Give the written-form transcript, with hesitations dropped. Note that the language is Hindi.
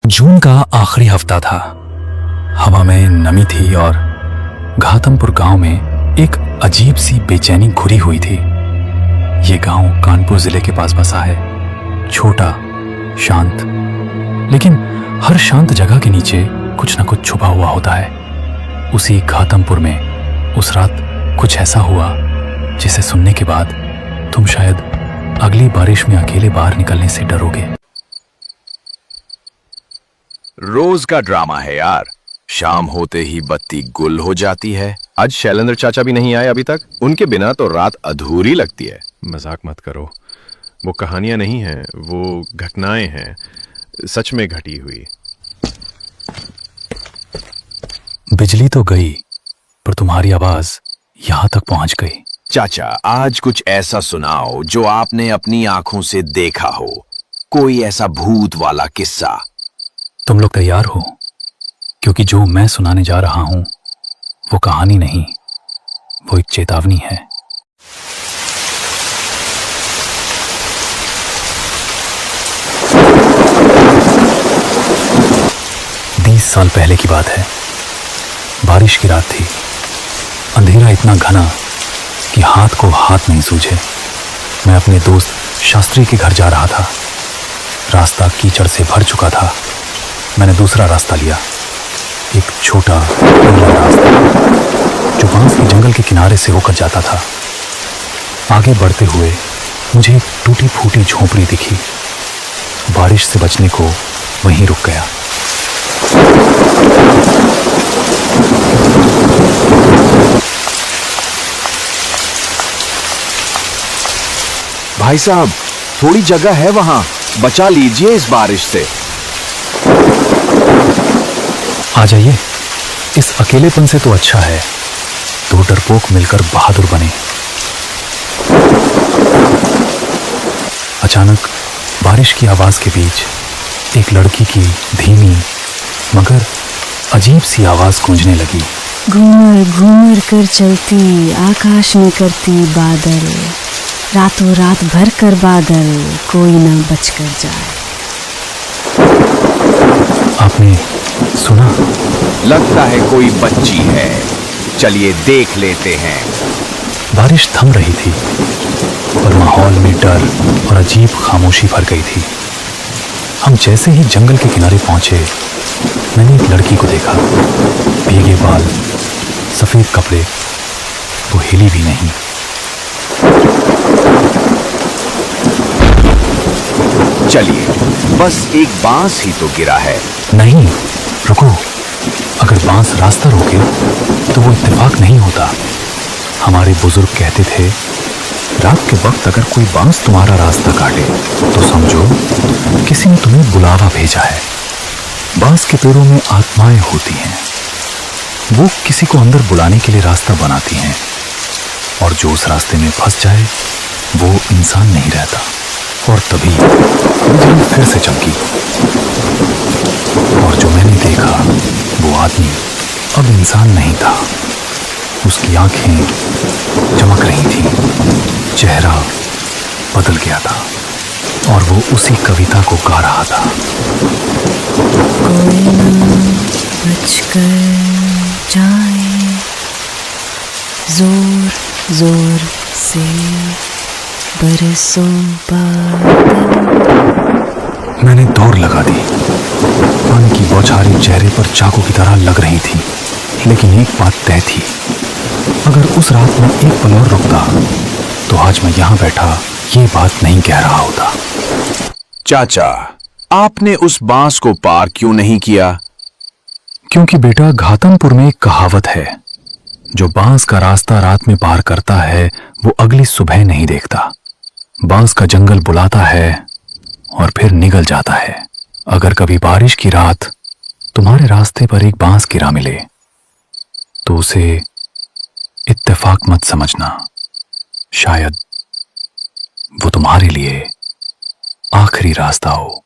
जून का आखिरी हफ्ता था। हवा में नमी थी और घातमपुर गांव में एक अजीब सी बेचैनी घुरी हुई थी। ये गांव कानपुर जिले के पास बसा है, छोटा, शांत, लेकिन हर शांत जगह के नीचे कुछ न कुछ छुपा हुआ होता है। उसी घातमपुर में उस रात कुछ ऐसा हुआ जिसे सुनने के बाद तुम शायद अगली बारिश में अकेले बाहर निकलने से डरोगे। रोज का ड्रामा है यार। शाम होते ही बत्ती गुल हो जाती है। आज शैलेंद्र चाचा भी नहीं आए अभी तक। उनके बिना तो रात अधूरी लगती है। मजाक मत करो, वो कहानियां नहीं हैं, वो घटनाएं हैं, सच में घटी हुई। बिजली तो गई पर तुम्हारी आवाज यहां तक पहुंच गई। चाचा, आज कुछ ऐसा सुनाओ जो आपने अपनी आंखों से देखा हो। कोई ऐसा भूत वाला किस्सा। तुम लोग तैयार हो? क्योंकि जो मैं सुनाने जा रहा हूं वो कहानी नहीं, वो एक चेतावनी है। बीस साल पहले की बात है। बारिश की रात थी। अंधेरा इतना घना कि हाथ को हाथ नहीं सूझे। मैं अपने दोस्त शास्त्री के घर जा रहा था। रास्ता कीचड़ से भर चुका था। मैंने दूसरा रास्ता लिया, एक छोटा रास्ता जो बांस के जंगल के किनारे से होकर जाता था। आगे बढ़ते हुए मुझे एक टूटी फूटी झोपड़ी दिखी। बारिश से बचने को वहीं रुक गया। भाई साहब, थोड़ी जगह है वहां, बचा लीजिए इस बारिश से। आ जाइए, इस अकेलेपन से तो अच्छा है दो डरपोक मिलकर बहादुर बने। अचानक बारिश की आवाज के बीच एक लड़की की धीमी मगर अजीब सी आवाज गूंजने लगी। घूमर घूमर कर चलती, आकाश में करती बादल, रातों रात भर कर बादल, कोई ना बच कर जाए। आपने सुना? लगता है कोई बच्ची है। चलिए देख लेते हैं। बारिश थम रही थी पर माहौल में डर और अजीब खामोशी भर गई थी। हम जैसे ही जंगल के किनारे पहुंचे, मैंने एक लड़की को देखा। भीगे बाल, सफेद कपड़े, वो हिली भी नहीं। चलिए, बस एक बांस ही तो गिरा है। नहीं, रुको। अगर बांस रास्ता रोके तो वो इत्तेफाक नहीं होता। हमारे बुजुर्ग कहते थे, रात के वक्त अगर कोई बांस तुम्हारा रास्ता काटे तो समझो किसी ने तुम्हें बुलावा भेजा है। बांस के पेड़ों में आत्माएं होती हैं। वो किसी को अंदर बुलाने के लिए रास्ता बनाती हैं, और जो उस रास्ते में फंस जाए वो इंसान नहीं रहता। और तभी बिजली फिर से चमकी, और जो मैंने देखा वो आदमी अब इंसान नहीं था। उसकी आंखें चमक रही थीं, चेहरा बदल गया था, और वो उसी कविता को गा रहा था। कोई ना बच कर जाए, जोर जोर से बरसों बादल। मैंने दौड़ लगा दी। पानी की बौछारें चेहरे पर चाकू की तरह लग रही थी, लेकिन एक बात तय थी, अगर उस रात में एक पल और रुकता तो आज मैं यहां बैठा ये बात नहीं कह रहा होता। चाचा, आपने उस बांस को पार क्यों नहीं किया? क्योंकि बेटा, घातमपुर में एक कहावत है, जो बांस का रास्ता रात में पार करता है वो अगली सुबह नहीं देखता। बांस का जंगल बुलाता है और फिर निगल जाता है। अगर कभी बारिश की रात तुम्हारे रास्ते पर एक बांस गिरा मिले तो उसे इत्तेफाक मत समझना। शायद वो तुम्हारे लिए आखिरी रास्ता हो।